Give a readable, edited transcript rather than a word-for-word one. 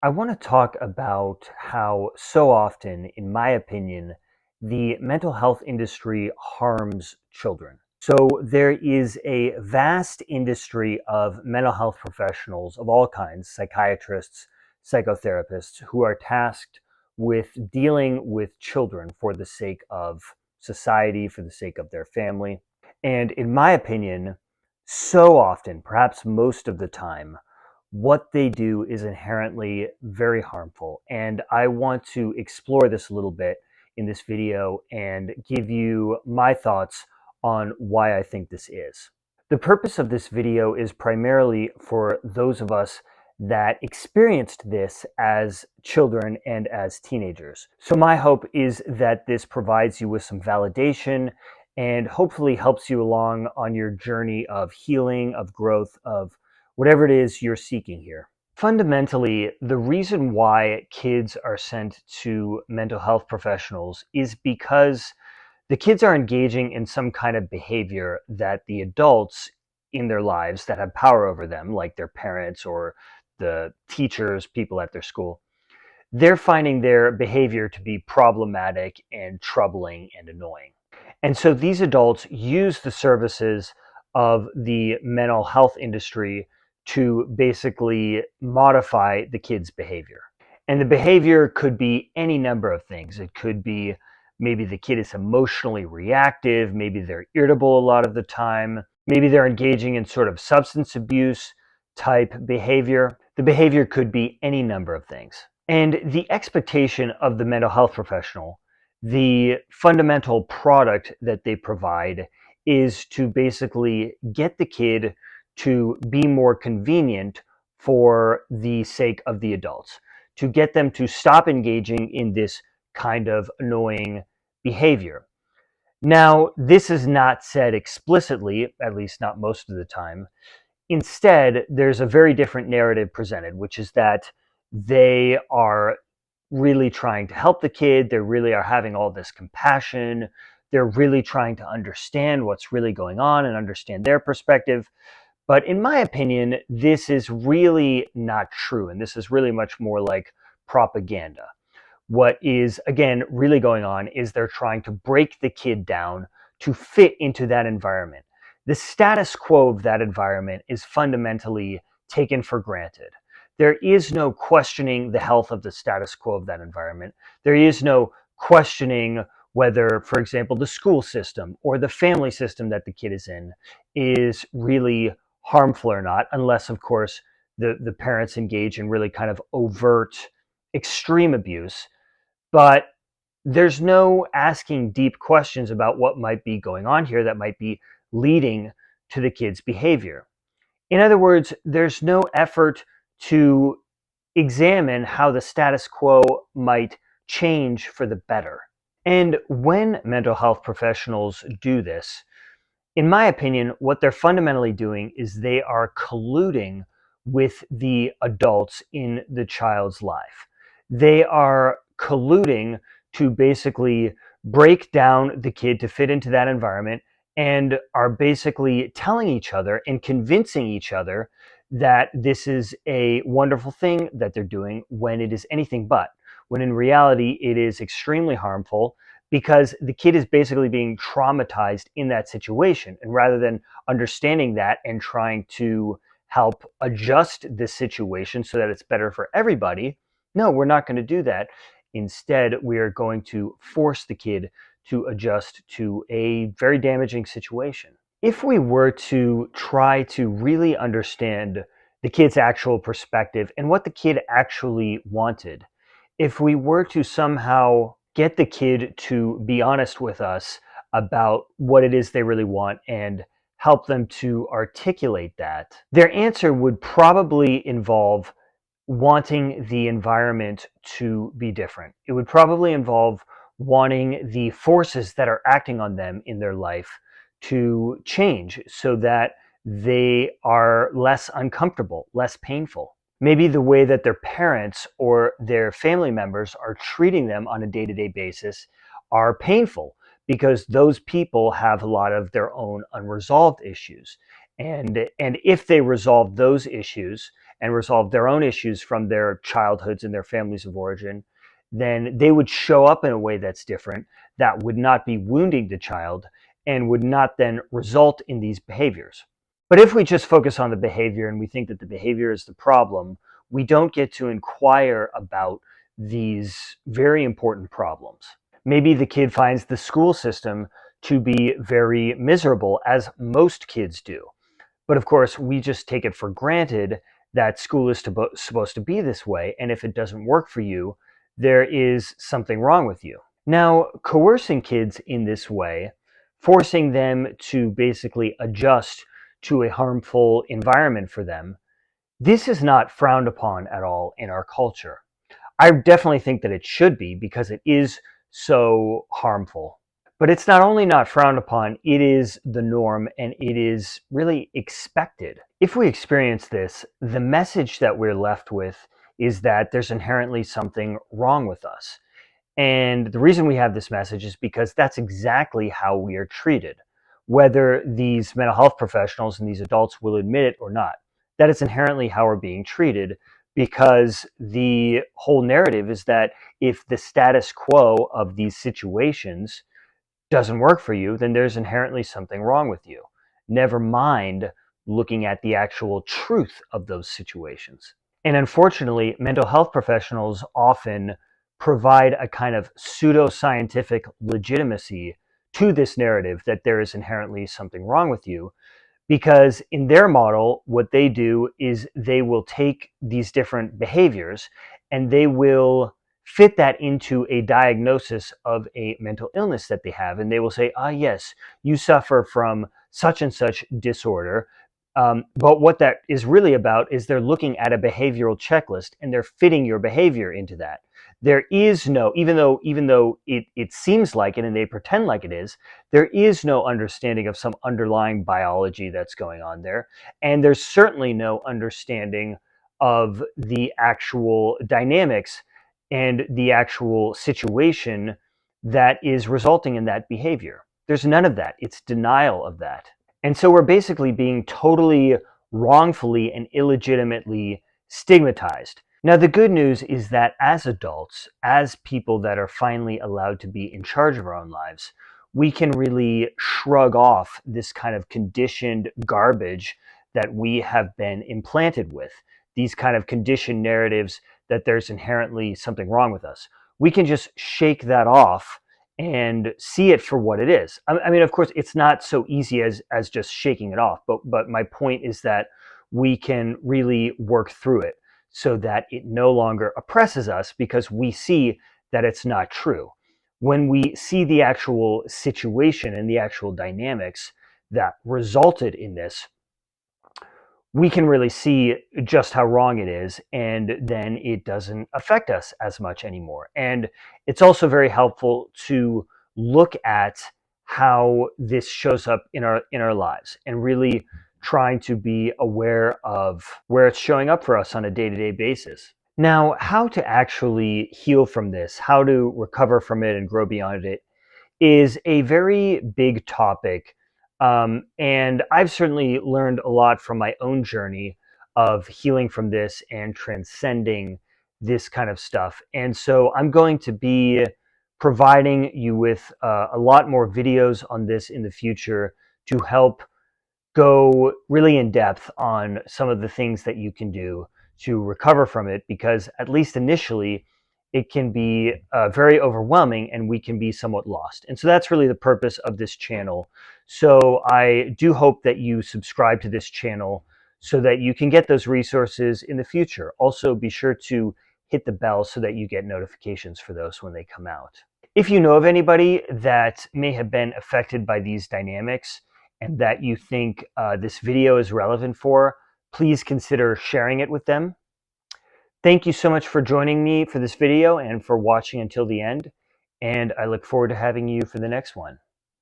I want to talk about how so often, in my opinion, the mental health industry harms children. So there is a vast industry of mental health professionals of all kinds, psychiatrists, psychotherapists, who are tasked with dealing with children for the sake of society, for the sake of their family. And in my opinion, so often, perhaps most of the time, what they do is inherently very harmful. And I want to explore this a little bit in this video and give you my thoughts on why I think this is. The purpose of this video is primarily for those of us that experienced this as children and as teenagers. So my hope is that this provides you with some validation and hopefully helps you along on your journey of healing, of growth, of whatever it is you're seeking here. Fundamentally, the reason why kids are sent to mental health professionals is because the kids are engaging in some kind of behavior that the adults in their lives that have power over them, like their parents or the teachers, people at their school, they're finding their behavior to be problematic and troubling and annoying. And so these adults use the services of the mental health industry to basically modify the kid's behavior. And the behavior could be any number of things. It could be maybe the kid is emotionally reactive, maybe they're irritable a lot of the time, maybe they're engaging in sort of substance abuse type behavior. The behavior could be any number of things. And the expectation of the mental health professional, the fundamental product that they provide, is to basically get the kid to be more convenient for the sake of the adults, to get them to stop engaging in this kind of annoying behavior. Now, this is not said explicitly, at least not most of the time. Instead, there's a very different narrative presented, which is that they are really trying to help the kid. They really are having all this compassion. They're really trying to understand what's really going on and understand their perspective. But in my opinion, this is really not true. And this is really much more like propaganda. What is, again, really going on is they're trying to break the kid down to fit into that environment. The status quo of that environment is fundamentally taken for granted. There is no questioning the health of the status quo of that environment. There is no questioning whether, for example, the school system or the family system that the kid is in is really harmful or not, unless, of course, the parents engage in really kind of overt extreme abuse. But there's no asking deep questions about what might be going on here that might be leading to the kid's behavior. In other words, there's no effort to examine how the status quo might change for the better. And when mental health professionals do this, in my opinion, what they're fundamentally doing is they are colluding with the adults in the child's life. They are colluding to basically break down the kid to fit into that environment and are basically telling each other and convincing each other that this is a wonderful thing that they're doing when it is anything but, when in reality it is extremely harmful because the kid is basically being traumatized in that situation. And rather than understanding that and trying to help adjust this situation so that it's better for everybody, no, we're not going to do that. Instead, we are going to force the kid to adjust to a very damaging situation. If we were to try to really understand the kid's actual perspective and what the kid actually wanted, if we were to somehow get the kid to be honest with us about what it is they really want and help them to articulate that, their answer would probably involve wanting the environment to be different. It would probably involve wanting the forces that are acting on them in their life to change so that they are less uncomfortable, less painful. Maybe the way that their parents or their family members are treating them on a day-to-day basis are painful because those people have a lot of their own unresolved issues. And if they resolve those issues and resolve their own issues from their childhoods and their families of origin, then they would show up in a way that's different, that would not be wounding the child and would not then result in these behaviors. But if we just focus on the behavior and we think that the behavior is the problem, we don't get to inquire about these very important problems. Maybe the kid finds the school system to be very miserable, as most kids do. But of course, we just take it for granted that school is supposed to be this way. And if it doesn't work for you, there is something wrong with you. Now, coercing kids in this way, forcing them to basically adjust to a harmful environment for them, this is not frowned upon at all in our culture. I definitely think that it should be, because it is so harmful. But it's not only not frowned upon, it is the norm, and it is really expected. If we experience this, the message that we're left with is that there's inherently something wrong with us. And the reason we have this message is because that's exactly how we are treated, whether these mental health professionals and these adults will admit it or not. That is inherently how we're being treated, because the whole narrative is that if the status quo of these situations doesn't work for you, then there's inherently something wrong with you. Never mind looking at the actual truth of those situations. And unfortunately, mental health professionals often provide a kind of pseudoscientific legitimacy to this narrative that there is inherently something wrong with you, because in their model, what they do is they will take these different behaviors and they will fit that into a diagnosis of a mental illness that they have. And they will say, ah, yes, you suffer from such and such disorder. But what that is really about is they're looking at a behavioral checklist and they're fitting your behavior into that. There is no, even though it seems like it and they pretend like it is, there is no understanding of some underlying biology that's going on there. And there's certainly no understanding of the actual dynamics and the actual situation that is resulting in that behavior. There's none of that. It's denial of that. And so we're basically being totally wrongfully and illegitimately stigmatized. Now, the good news is that as adults, as people that are finally allowed to be in charge of our own lives, we can really shrug off this kind of conditioned garbage that we have been implanted with, these kind of conditioned narratives that there's inherently something wrong with us. We can just shake that off and see it for what it is. I mean, of course, it's not so easy as just shaking it off, but my point is that we can really work through it so that it no longer oppresses us, because we see that it's not true. When we see the actual situation and the actual dynamics that resulted in this, we can really see just how wrong it is, and then it doesn't affect us as much anymore. And it's also very helpful to look at how this shows up in our lives, and really trying to be aware of where it's showing up for us on a day-to-day basis. Now, how to actually heal from this, how to recover from it and grow beyond it, is a very big topic. And I've certainly learned a lot from my own journey of healing from this and transcending this kind of stuff. And so I'm going to be providing you with a lot more videos on this in the future to help go really in depth on some of the things that you can do to recover from it, because at least initially it can be very overwhelming and we can be somewhat lost. And so that's really the purpose of this channel. So I do hope that you subscribe to this channel so that you can get those resources in the future. Also, be sure to hit the bell so that you get notifications for those when they come out. If you know of anybody that may have been affected by these dynamics and that you think this video is relevant for, please consider sharing it with them. Thank you so much for joining me for this video and for watching until the end. And I look forward to having you for the next one.